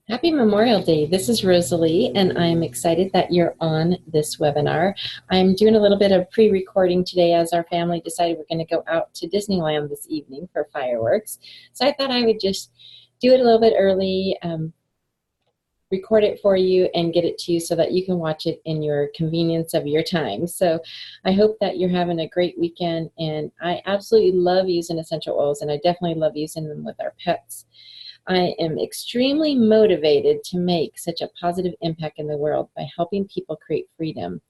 Happy Memorial Day. This is Rosalie, and I'm excited that you're on this webinar. I'm doing a little bit of pre-recording today as our family decided we're going to go out to Disneyland this evening for fireworks. So I thought I would just do it a little bit early, record it for you, and get it to you so that you can watch it in your convenience of your time. So I hope that you're having a great weekend, and I absolutely love using essential oils, and I definitely love using them with our pets. I am extremely motivated to make such a positive impact in the world by helping people create freedom.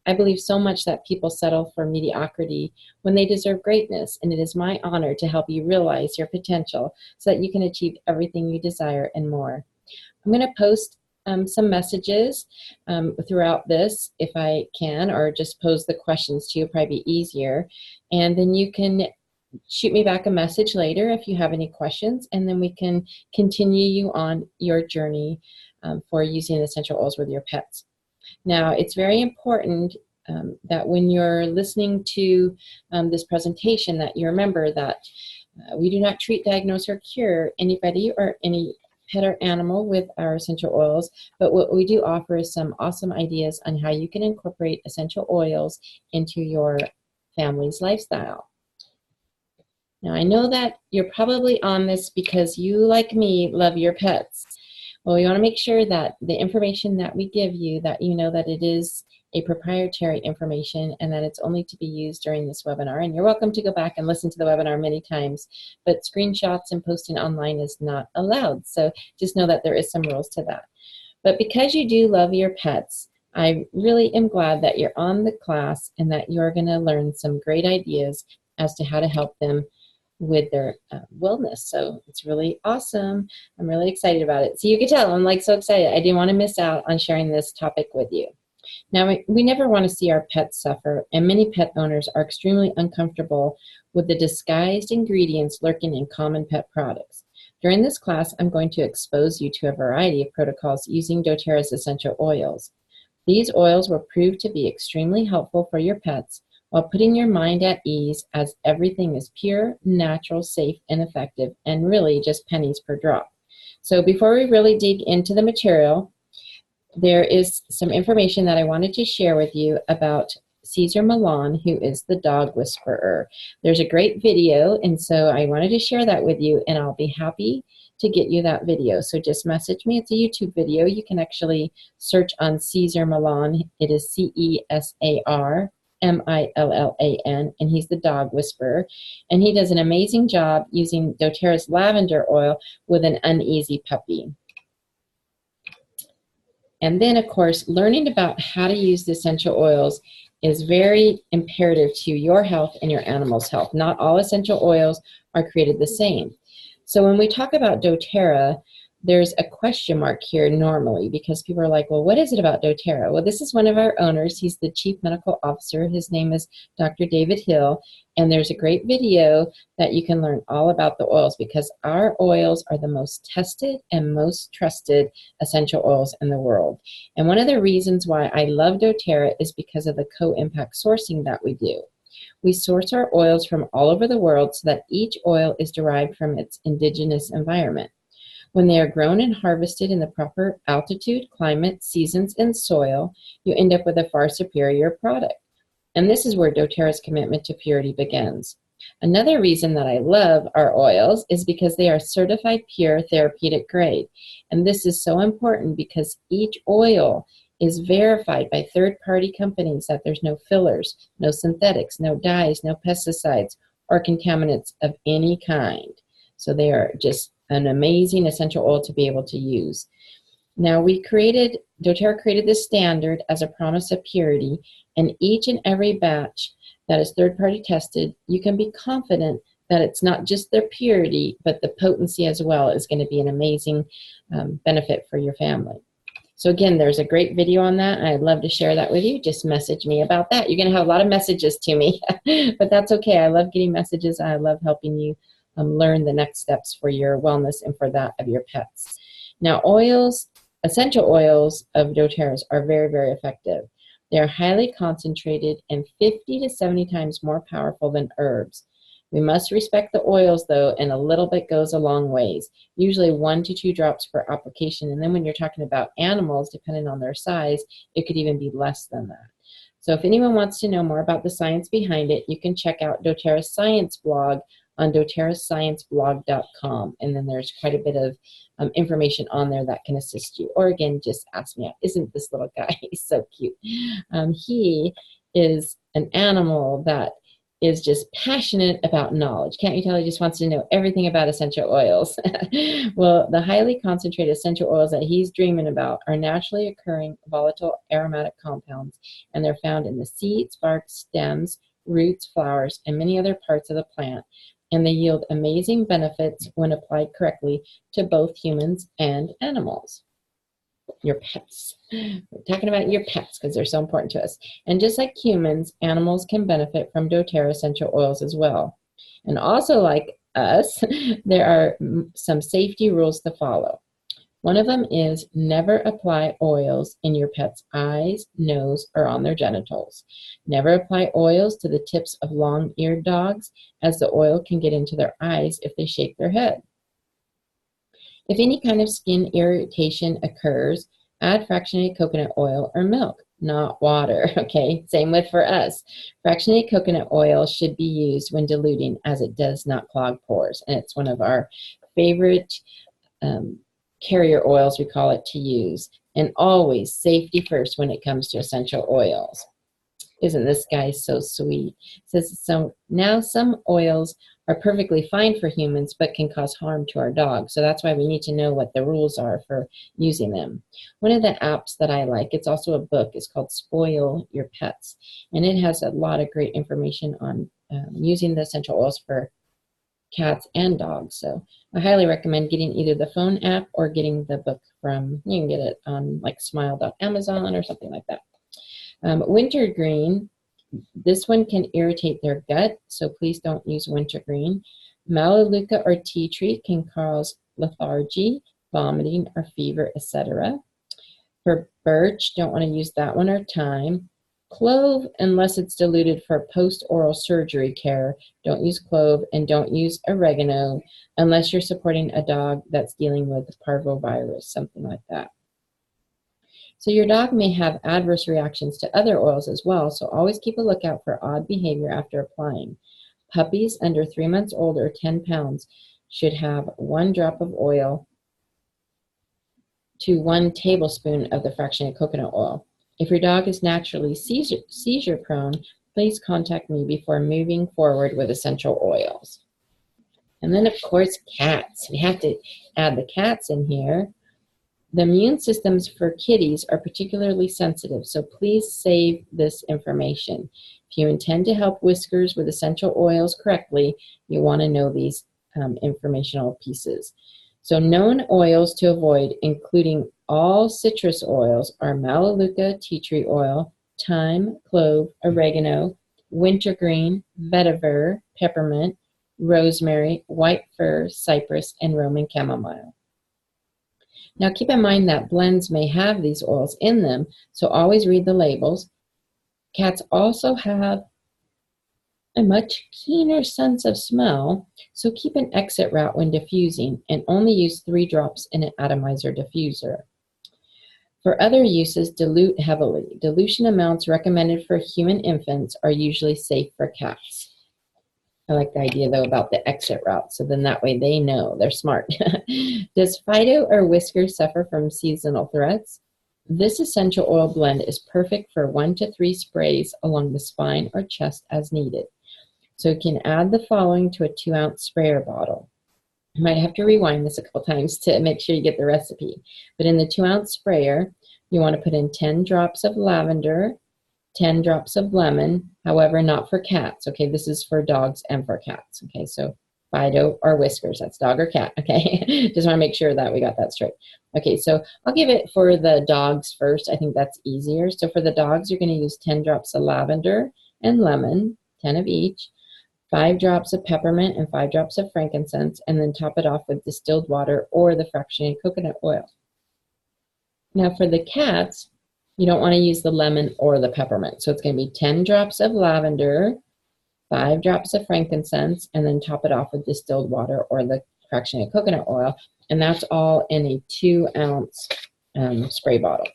I believe so much that people settle for mediocrity when they deserve greatness, and it is my honor to help you realize your potential so that you can achieve everything you desire and more. I'm going to post some messages throughout this if I can, or just pose the questions to you, probably be easier. And then you can shoot me back a message later if you have any questions, and then we can continue you on your journey for using essential oils with your pets. Now, it's very important that when you're listening to this presentation that you remember that we do not treat, diagnose, or cure anybody or any pet or animal with our essential oils, but what we do offer is some awesome ideas on how you can incorporate essential oils into your family's lifestyle. Now, I know that you're probably on this because you, like me, love your pets. Well, we want to make sure that the information that we give you, that you know that it is a proprietary information and that it's only to be used during this webinar. And you're welcome to go back and listen to the webinar many times, but screenshots and posting online is not allowed. So just know that there is some rules to that. But because you do love your pets, I really am glad that you're on the class and that you're going to learn some great ideas as to how to help them with their wellness. So it's really awesome. I'm really excited about it. So you can tell I'm like so excited. I didn't want to miss out on sharing this topic with you. Now, we never want to see our pets suffer, and many pet owners are extremely uncomfortable with the disguised ingredients lurking in common pet products. During this class, I'm going to expose you to a variety of protocols using doTERRA's essential oils. These oils will prove to be extremely helpful for your pets while putting your mind at ease, as everything is pure, natural, safe, and effective, and really just pennies per drop. So before we really dig into the material, there is some information that I wanted to share with you about Cesar Millan, who is the dog whisperer. There's a great video, and so I wanted to share that with you, and I'll be happy to get you that video. So just message me. It's a YouTube video. You can actually search on Cesar Millan. It is CESAR. Millan, and he's the dog whisperer, and he does an amazing job using doTERRA's lavender oil with an uneasy puppy. And then, of course, learning about how to use the essential oils is very imperative to your health and your animal's health. Not all essential oils are created the same. So when we talk about doTERRA, there's a question mark here normally because people are like, well, what is it about doTERRA? Well, this is one of our owners. He's the Chief Medical Officer. His name is Dr. David Hill, and there's a great video that you can learn all about the oils because our oils are the most tested and most trusted essential oils in the world. And one of the reasons why I love doTERRA is because of the co-impact sourcing that we do. We source our oils from all over the world so that each oil is derived from its indigenous environment. When they are grown and harvested in the proper altitude, climate, seasons, and soil, you end up with a far superior product. And this is where doTERRA's commitment to purity begins. Another reason that I love our oils is because they are certified pure therapeutic grade. And this is so important because each oil is verified by third-party companies that there's no fillers, no synthetics, no dyes, no pesticides, or contaminants of any kind. So they are just an amazing essential oil to be able to use. Now doTERRA created this standard as a promise of purity, and each and every batch that is third-party tested, you can be confident that it's not just their purity, but the potency as well is going to be an amazing benefit for your family. So again, there's a great video on that. I'd love to share that with you. Just message me about that. You're going to have a lot of messages to me, but that's okay. I love getting messages. I love helping you learn the next steps for your wellness and for that of your pets. Now, essential oils of doTERRA's are very, very effective. They are highly concentrated and 50 to 70 times more powerful than herbs. We must respect the oils though, and a little bit goes a long ways. Usually 1 to 2 drops per application, and then when you're talking about animals, depending on their size, it could even be less than that. So if anyone wants to know more about the science behind it, you can check out doTERRA's science blog on doterrascienceblog.com, and then there's quite a bit of information on there that can assist you. Or again, just ask me out. Isn't this little guy so cute? He is an animal that is just passionate about knowledge. Can't you tell he just wants to know everything about essential oils? Well, the highly concentrated essential oils that he's dreaming about are naturally occurring volatile aromatic compounds, and they're found in the seeds, bark, stems, roots, flowers, and many other parts of the plant, and they yield amazing benefits when applied correctly to both humans and animals. Your pets. We're talking about your pets because they're so important to us. And just like humans, animals can benefit from doTERRA essential oils as well. And also like us, there are some safety rules to follow. One of them is never apply oils in your pet's eyes, nose, or on their genitals. Never apply oils to the tips of long-eared dogs, as the oil can get into their eyes if they shake their head. If any kind of skin irritation occurs, add fractionated coconut oil or milk, not water, okay? Same with for us. Fractionated coconut oil should be used when diluting, as it does not clog pores, and it's one of our favorite carrier oils, we call it, to use. And always safety first when it comes to essential oils. Isn't this guy so sweet? It says, so now some oils are perfectly fine for humans but can cause harm to our dogs. So that's why we need to know what the rules are for using them. One of the apps that I like, it's also a book, it's called Spoil Your Pets. And it has a lot of great information on using the essential oils for cats and dogs. So I highly recommend getting either the phone app or getting the book from, you can get it on like smile.amazon or something like that. Wintergreen, this one can irritate their gut, so please don't use wintergreen. Melaleuca or tea tree can cause lethargy, vomiting, or fever, etc. For birch, don't want to use that one, or thyme. Clove, unless it's diluted for post-oral surgery care, don't use clove, and don't use oregano unless you're supporting a dog that's dealing with parvovirus, something like that. So your dog may have adverse reactions to other oils as well, so always keep a lookout for odd behavior after applying. Puppies under 3 months old or 10 pounds should have 1 drop of oil to 1 tablespoon of the fractionated coconut oil. If your dog is naturally seizure prone, please contact me before moving forward with essential oils. And then, of course, cats. We have to add the cats in here. The immune systems for kitties are particularly sensitive, so please save this information. If you intend to help Whiskers with essential oils correctly, you want to know these informational pieces. So known oils to avoid, including all citrus oils, are melaleuca, tea tree oil, thyme, clove, oregano, wintergreen, vetiver, peppermint, rosemary, white fir, cypress, and Roman chamomile. Now keep in mind that blends may have these oils in them, so always read the labels. Cats also have a much keener sense of smell, so keep an exit route when diffusing and only use 3 drops in an atomizer diffuser. For other uses, dilute heavily. Dilution amounts recommended for human infants are usually safe for cats. I like the idea, though, about the exit route, so then that way they know. They're smart. Does Fido or Whiskers suffer from seasonal threats? This essential oil blend is perfect for 1 to 3 sprays along the spine or chest as needed. So you can add the following to a 2-ounce sprayer bottle. You might have to rewind this a couple times to make sure you get the recipe. But in the 2-ounce sprayer, you want to put in 10 drops of lavender, 10 drops of lemon, however, not for cats, okay? This is for dogs and for cats, okay? So Fido or Whiskers, that's dog or cat, okay? Just want to make sure that we got that straight. Okay, so I'll give it for the dogs first. I think that's easier. So for the dogs, you're going to use 10 drops of lavender and lemon, 10 of each, 5 drops of peppermint and 5 drops of frankincense, and then top it off with distilled water or the fractionated coconut oil. Now for the cats, you don't want to use the lemon or the peppermint. So it's going to be 10 drops of lavender, 5 drops of frankincense, and then top it off with distilled water or the fractionated coconut oil. And that's all in a 2-ounce spray bottle.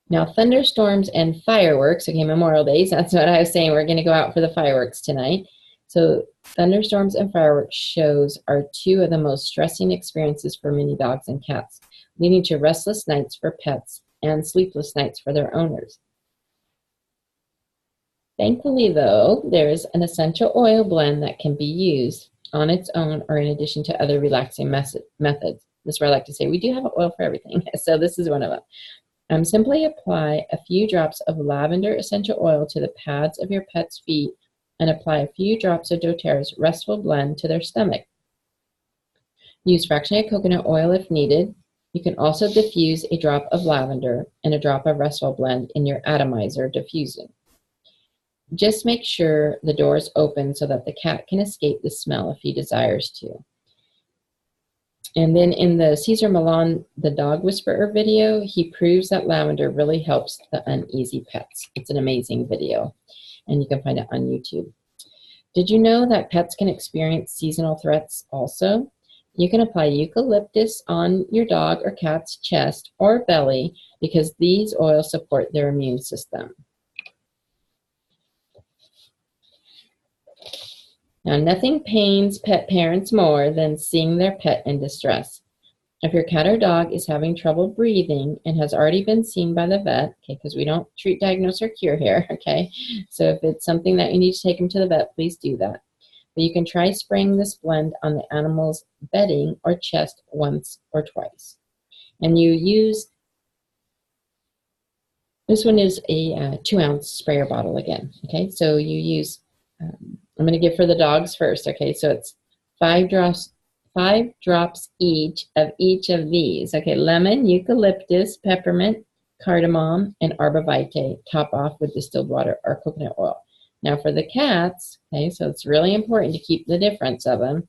Now, thunderstorms and fireworks, okay, Memorial Days, that's what I was saying. We're going to go out for the fireworks tonight. So thunderstorms and fireworks shows are 2 of the most stressing experiences for many dogs and cats, leading to restless nights for pets and sleepless nights for their owners. Thankfully, though, there's an essential oil blend that can be used on its own or in addition to other relaxing methods. This is where I like to say we do have an oil for everything, so this is one of them. Simply apply a few drops of lavender essential oil to the pads of your pet's feet and apply a few drops of doTERRA's restful blend to their stomach. Use fractionated coconut oil if needed. You can also diffuse a drop of lavender and a drop of restful blend in your atomizer diffusing. Just make sure the door is open so that the cat can escape the smell if he desires to. And then in the Cesar Millan, the dog whisperer video, he proves that lavender really helps the uneasy pets. It's an amazing video, and you can find it on YouTube. Did you know that pets can experience seasonal threats also? You can apply eucalyptus on your dog or cat's chest or belly because these oils support their immune system. Now, nothing pains pet parents more than seeing their pet in distress. If your cat or dog is having trouble breathing and has already been seen by the vet, okay, because we don't treat, diagnose, or cure here, okay? So if it's something that you need to take them to the vet, please do that. But you can try spraying this blend on the animal's bedding or chest once or twice. And you use, this one is a 2-ounce sprayer bottle again, okay? So you use, I'm going to give for the dogs first, okay? So it's 5 drops each of these, okay? Lemon, eucalyptus, peppermint, cardamom, and arbor vitae. Top off with distilled water or coconut oil. Now for the cats, okay, so it's really important to keep the difference of them.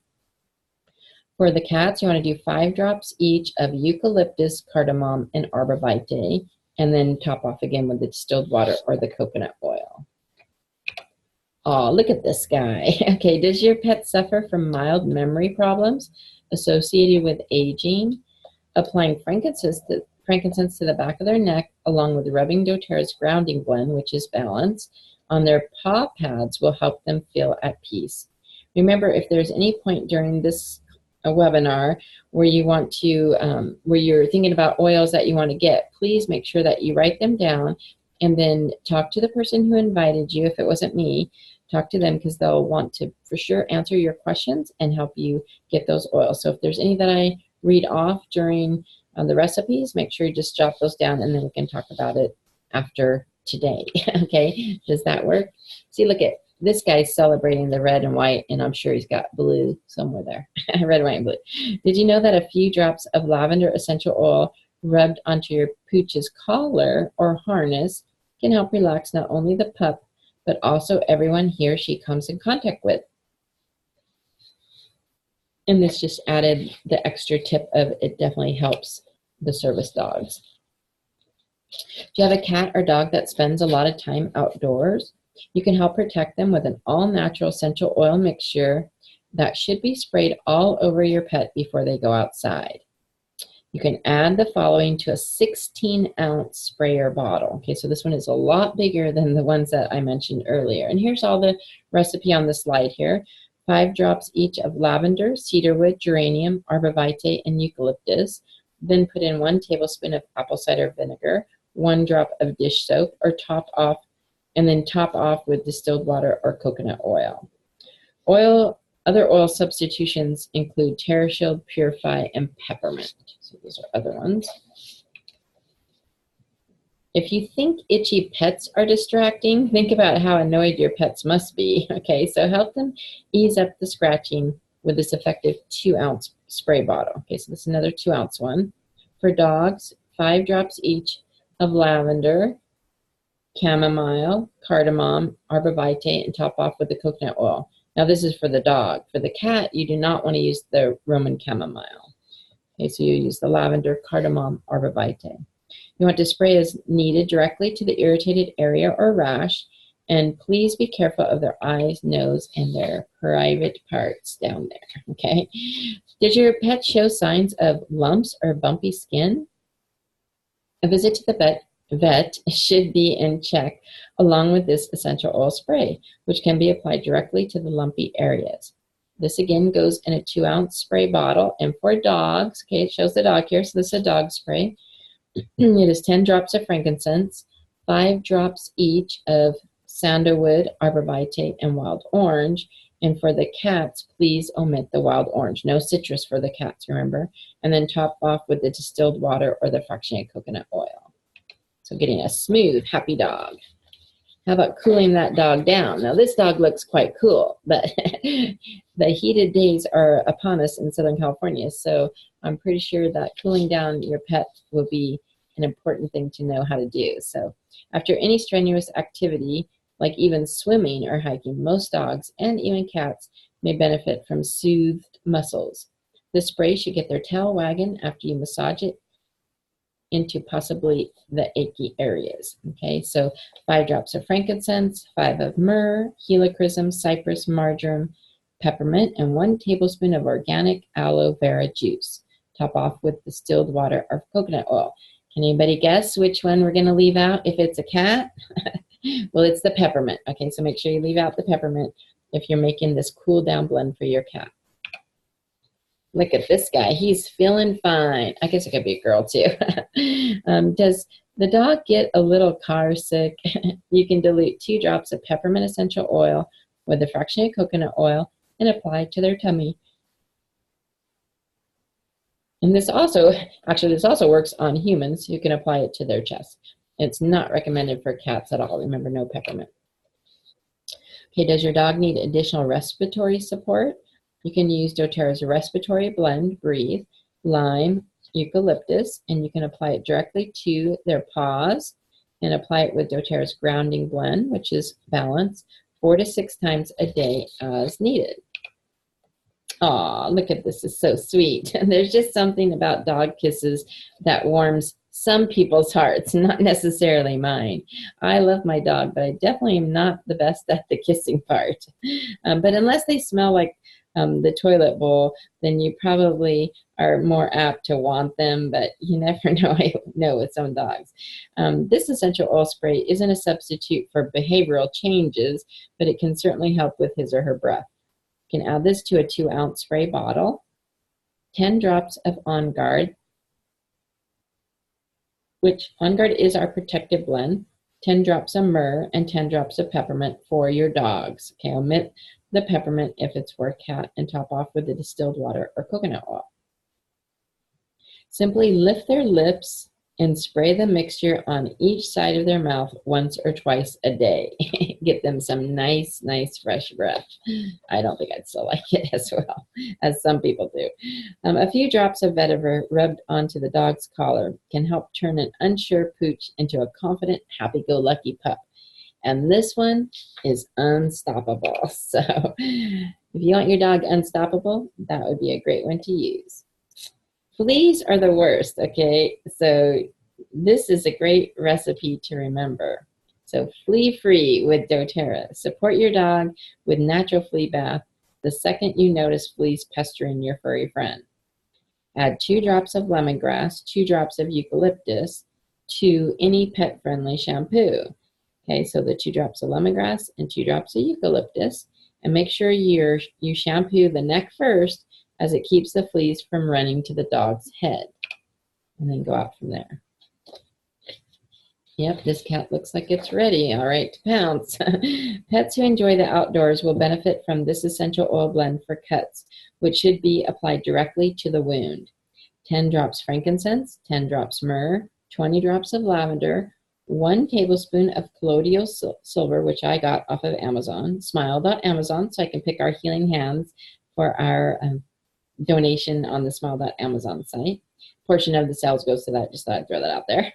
For the cats, you want to do 5 drops each of eucalyptus, cardamom, and arbor vitae, and then top off again with the distilled water or the coconut oil. Oh, look at this guy. Okay, does your pet suffer from mild memory problems associated with aging? Applying frankincense to the back of their neck, along with rubbing doTERRA's grounding blend, which is balance, on their paw pads will help them feel at peace. Remember, if there's any point during this webinar where you want to, where you're thinking about oils that you want to get, please make sure that you write them down and then talk to the person who invited you. If it wasn't me, talk to them because they'll want to for sure answer your questions and help you get those oils. So if there's any that I read off during the recipes, make sure you just jot those down and then we can talk about it after today. Okay, does that work? See, look at this guy's celebrating the red and white, and I'm sure he's got blue somewhere there. Red, white, and blue. Did you know that a few drops of lavender essential oil rubbed onto your Pooch's collar or harness can help relax not only the pup, but also everyone he or she comes in contact with? And this just added the extra tip of it definitely helps the service dogs. If you have a cat or dog that spends a lot of time outdoors, you can help protect them with an all-natural essential oil mixture that should be sprayed all over your pet before they go outside. You can add the following to a 16-ounce sprayer bottle. Okay, so this one is a lot bigger than the ones that I mentioned earlier. And here's all the recipe on the slide here. 5 drops each of lavender, cedarwood, geranium, arbor vitae, and eucalyptus. Then put in 1 tablespoon of apple cider vinegar, 1 drop of dish soap, or top off with distilled water or coconut oil. Other oil substitutions include TerraShield, Purify, and Peppermint. So those are other ones. If you think itchy pets are distracting, think about how annoyed your pets must be. Okay, so help them ease up the scratching with this effective 2-ounce spray bottle. Okay, so this is another 2-ounce one. For dogs, 5 drops each of lavender, chamomile, cardamom, arbor vitae, and top off with the coconut oil. Now this is for the dog. For the cat, you do not want to use the Roman chamomile. Okay, so you use the lavender, cardamom, arbor vitae. You want to spray as needed directly to the irritated area or rash, And please be careful of their eyes, nose, and their private parts down there, okay? Does your pet show signs of lumps or bumpy skin? A visit to the vet should be in check along with this essential oil spray, which can be applied directly to the lumpy areas. This again goes in a 2-ounce spray bottle, and for dogs, okay, it shows the dog here, so this is a dog spray. It is 10 drops of frankincense, 5 drops each of sandalwood, arborvitae, and wild orange. And for the cats, please omit the wild orange. No citrus for the cats, remember? And then top off with the distilled water or the fractionated coconut oil. So getting a smooth, happy dog. How about cooling that dog down? Now this dog looks quite cool, but the heated days are upon us in Southern California, so I'm pretty sure that cooling down your pet will be an important thing to know how to do. So after any strenuous activity, like even swimming or hiking, most dogs and even cats may benefit from soothed muscles. This spray should get their tail wagging after you massage it into possibly the achy areas. Okay, so 5 drops of frankincense, 5 of myrrh, helichrysum, cypress, marjoram, peppermint, and 1 tablespoon of organic aloe vera juice. Top off with distilled water or coconut oil. Can anybody guess which one we're going to leave out if it's a cat? Well, it's the peppermint. Okay, so make sure you leave out the peppermint if you're making this cool down blend for your cat. Look at this guy. He's feeling fine. I guess it could be a girl too. Does the dog get a little car sick? You can dilute 2 drops of peppermint essential oil with the fractionated coconut oil and apply it to their tummy. And this also works on humans who can apply it to their chest. It's not recommended for cats at all. Remember, no peppermint. Okay, does your dog need additional respiratory support? You can use doTERRA's respiratory blend, Breathe, lime, eucalyptus, and you can apply it directly to their paws and apply it with doTERRA's grounding blend, which is Balance, 4 to 6 times a day as needed. Aw, look at this, it's so sweet. And there's just something about dog kisses that warms some people's hearts, not necessarily mine. I love my dog, but I definitely am not the best at the kissing part. But unless they smell like the toilet bowl, then you probably are more apt to want them, but you never know with some dogs. This essential oil spray isn't a substitute for behavioral changes, but it can certainly help with his or her breath. You can add this to a 2-ounce spray bottle, 10 drops of On Guard, which On Guard is our protective blend, 10 drops of myrrh, and 10 drops of peppermint for your dogs. Okay, omit the peppermint if it's for a cat, and top off with the distilled water or coconut oil. Simply lift their lips and spray the mixture on each side of their mouth once or twice a day. Get them some nice, fresh breath. I don't think I'd still like it as well as some people do. A few drops of vetiver rubbed onto the dog's collar can help turn an unsure pooch into a confident, happy-go-lucky pup. And this one is unstoppable. So if you want your dog unstoppable, that would be a great one to use. Fleas are the worst, okay? So this is a great recipe to remember. So flea-free with doTERRA. Support your dog with natural flea bath the second you notice fleas pestering your furry friend. Add 2 drops of lemongrass, 2 drops of eucalyptus to any pet-friendly shampoo. Okay, so the 2 drops of lemongrass and 2 drops of eucalyptus. And make sure you shampoo the neck first, as it keeps the fleas from running to the dog's head. And then go out from there. Yep, this cat looks like it's ready, all right, to pounce. Pets who enjoy the outdoors will benefit from this essential oil blend for cuts, which should be applied directly to the wound. 10 drops frankincense, 10 drops myrrh, 20 drops of lavender, 1 tablespoon of colloidal silver, which I got off of Amazon, smile.amazon, so I can pick our healing hands for our donation on the smile.amazon site. Portion of the sales goes to that, just thought I'd throw that out there.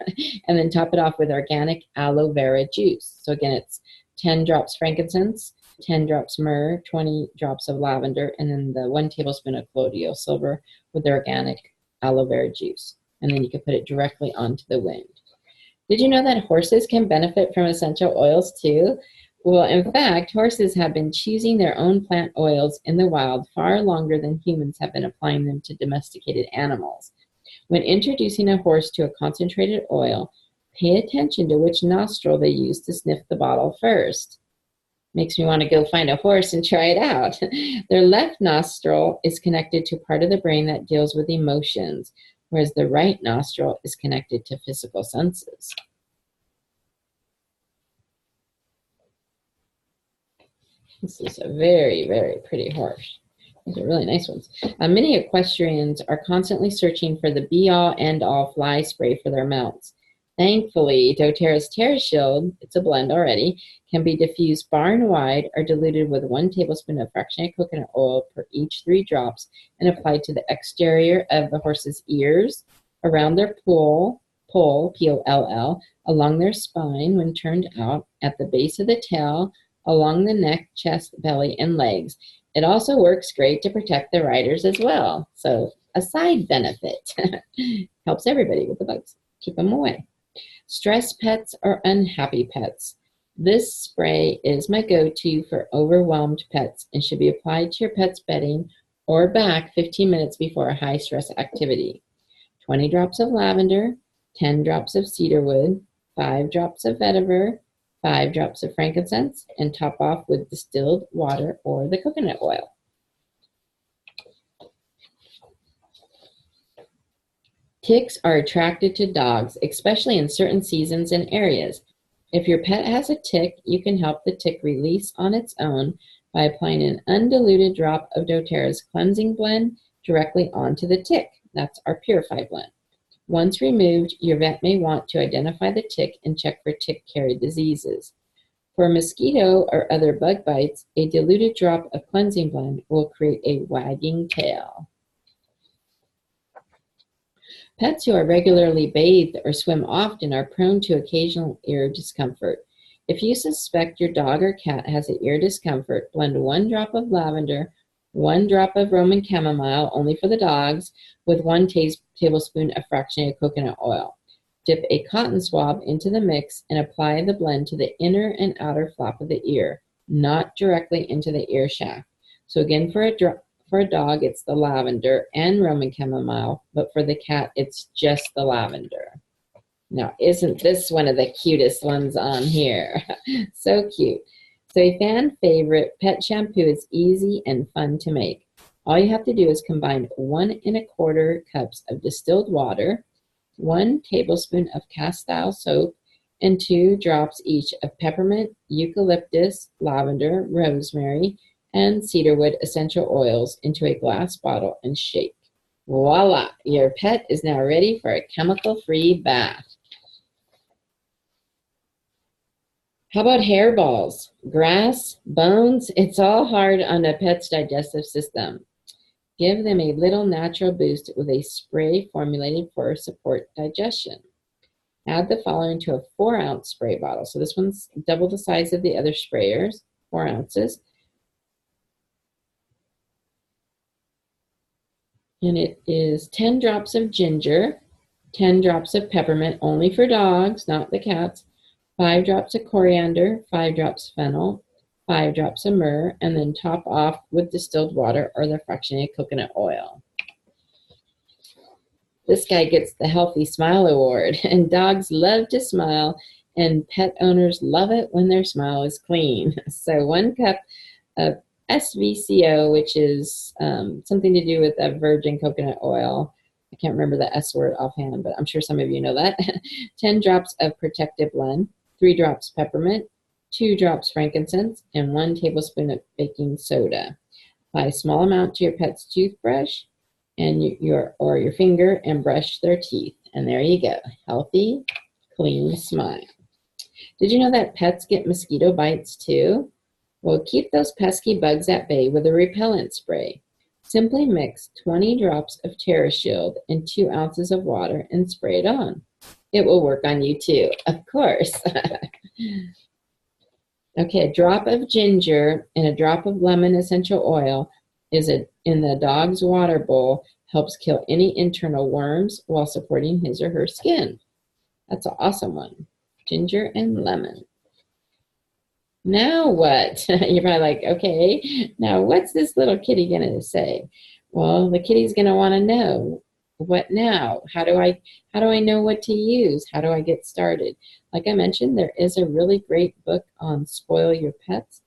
And then top it off with organic aloe vera juice. So again, it's 10 drops frankincense, 10 drops myrrh, 20 drops of lavender, and then the 1 tablespoon of colloidal silver with the organic aloe vera juice. And then you can put it directly onto the wound. Did you know that horses can benefit from essential oils too? Well, in fact, horses have been choosing their own plant oils in the wild far longer than humans have been applying them to domesticated animals. When introducing a horse to a concentrated oil, pay attention to which nostril they use to sniff the bottle first. Makes me want to go find a horse and try it out. Their left nostril is connected to part of the brain that deals with emotions, whereas the right nostril is connected to physical senses. This is a very, very pretty horse. These are really nice ones. Many equestrians are constantly searching for the be-all, end-all fly spray for their mounts. Thankfully, doTERRA's TerraShield, it's a blend already, can be diffused barn-wide or diluted with 1 tablespoon of fractionated coconut oil per each 3 drops and applied to the exterior of the horse's ears, around their poll, P-O-L-L, along their spine when turned out, at the base of the tail, along the neck, chest, belly, and legs. It also works great to protect the riders as well. So a side benefit. Helps everybody with the bugs. Keep them away. Stressed pets or unhappy pets. This spray is my go-to for overwhelmed pets and should be applied to your pet's bedding or back 15 minutes before a high-stress activity. 20 drops of lavender, 10 drops of cedarwood, 5 drops of vetiver, 5 drops of frankincense, and top off with distilled water or the coconut oil. Ticks are attracted to dogs, especially in certain seasons and areas. If your pet has a tick, you can help the tick release on its own by applying an undiluted drop of doTERRA's cleansing blend directly onto the tick. That's our purified blend. Once removed, your vet may want to identify the tick and check for tick-carried diseases. For mosquito or other bug bites, a diluted drop of cleansing blend will create a wagging tail. Pets who are regularly bathed or swim often are prone to occasional ear discomfort. If you suspect your dog or cat has an ear discomfort, blend 1 drop of lavender, 1 drop of Roman chamomile, only for the dogs, with 1 tablespoon of fractionated coconut oil. Dip a cotton swab into the mix and apply the blend to the inner and outer flap of the ear, not directly into the ear shaft. So again, for a dog, it's the lavender and Roman chamomile, but for the cat, it's just the lavender. Now, isn't this one of the cutest ones on here? So cute. So a fan favorite, pet shampoo is easy and fun to make. All you have to do is combine 1 1/4 cups of distilled water, 1 tablespoon of cast-style soap, and 2 drops each of peppermint, eucalyptus, lavender, rosemary, and cedarwood essential oils into a glass bottle and shake. Voila! Your pet is now ready for a chemical-free bath. How about hairballs? Grass, bones, it's all hard on a pet's digestive system. Give them a little natural boost with a spray formulated for support digestion. Add the following to a 4-ounce spray bottle. So this one's double the size of the other sprayers, 4 ounces. And it is 10 drops of ginger, 10 drops of peppermint, only for dogs, not the cats, 5 drops of coriander, 5 drops fennel, 5 drops of myrrh, and then top off with distilled water or the fractionated coconut oil. This guy gets the Healthy Smile Award, and dogs love to smile, and pet owners love it when their smile is clean. So 1 cup of SVCO, which is something to do with a virgin coconut oil. I can't remember the S word offhand, but I'm sure some of you know that. 10 drops of protective blend, 3 drops peppermint, 2 drops frankincense, and 1 tablespoon of baking soda. Apply a small amount to your pet's toothbrush and your finger and brush their teeth. And there you go. Healthy, clean smile. Did you know that pets get mosquito bites too? Well, keep those pesky bugs at bay with a repellent spray. Simply mix 20 drops of TerraShield and 2 ounces of water and spray it on. It will work on you too, of course. Okay, a drop of ginger and a drop of lemon essential oil is in the dog's water bowl, helps kill any internal worms while supporting his or her skin. That's an awesome one. Ginger and lemon. Now what? You're probably like, okay, now what's this little kitty gonna say? Well, the kitty's gonna want to know, what now? How do I know what to use? How do I get started? Like I mentioned, there is a really great book on Spoil Your Pets,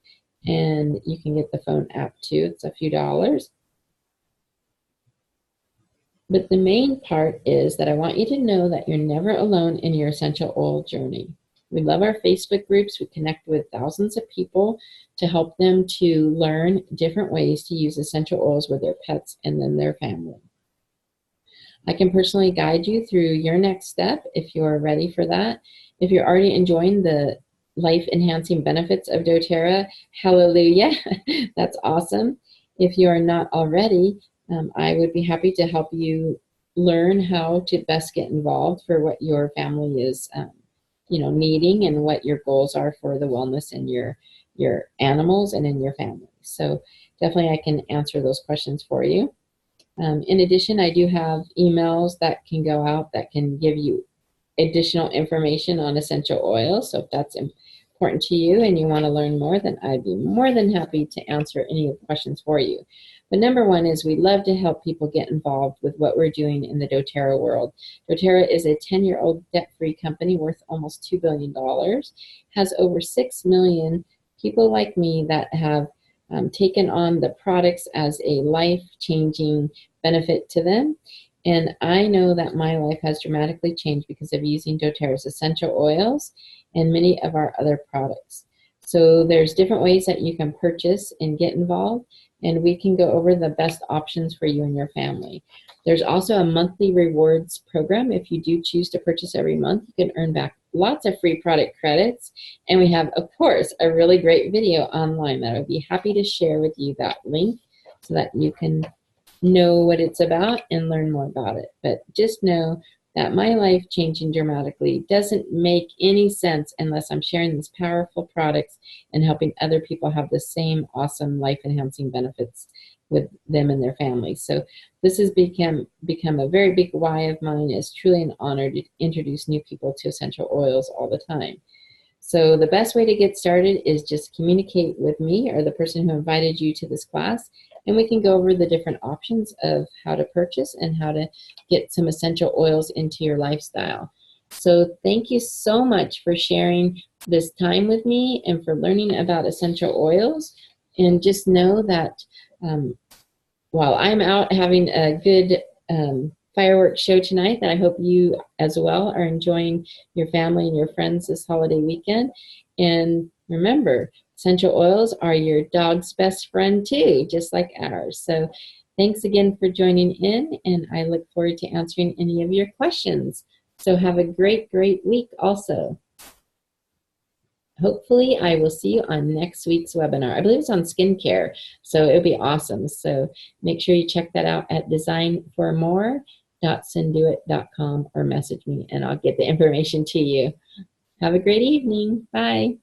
and you can get the phone app too. It's a few dollars. But the main part is that I want you to know that you're never alone in your essential oil journey. We love our Facebook groups. We connect with thousands of people to help them to learn different ways to use essential oils with their pets and then their family. I can personally guide you through your next step if you're ready for that. If you're already enjoying the life-enhancing benefits of doTERRA, hallelujah, that's awesome. If you are not already, I would be happy to help you learn how to best get involved for what your family is needing and what your goals are for the wellness in your animals and in your family. So definitely I can answer those questions for you. In addition, I do have emails that can go out that can give you additional information on essential oils. So if that's important to you and you want to learn more, then I'd be more than happy to answer any of the questions for you. But number one is we love to help people get involved with what we're doing in the doTERRA world. doTERRA is a 10-year-old debt-free company worth almost $2 billion, has over 6 million people like me that have taken on the products as a life-changing benefit to them. And I know that my life has dramatically changed because of using doTERRA's essential oils and many of our other products. So there's different ways that you can purchase and get involved, and we can go over the best options for you and your family. There's also a monthly rewards program. If you do choose to purchase every month, you can earn back lots of free product credits. And we have, of course, a really great video online that I would be happy to share with you, that link, so that you can know what it's about and learn more about it. But just know that my life changing dramatically doesn't make any sense unless I'm sharing these powerful products and helping other people have the same awesome life-enhancing benefits with them and their families. So this has become a very big why of mine. It's truly an honor to introduce new people to essential oils all the time. So the best way to get started is just communicate with me or the person who invited you to this class, and we can go over the different options of how to purchase and how to get some essential oils into your lifestyle. So thank you so much for sharing this time with me and for learning about essential oils. And just know that while I'm out having a good fireworks show tonight, that I hope you as well are enjoying your family and your friends this holiday weekend. And remember, essential oils are your dog's best friend too, just like ours. So thanks again for joining in, and I look forward to answering any of your questions. So have a great, great week also. Hopefully I will see you on next week's webinar. I believe it's on skincare, so it'll be awesome. So make sure you check that out at designformore.synduit.com or message me and I'll get the information to you. Have a great evening. Bye.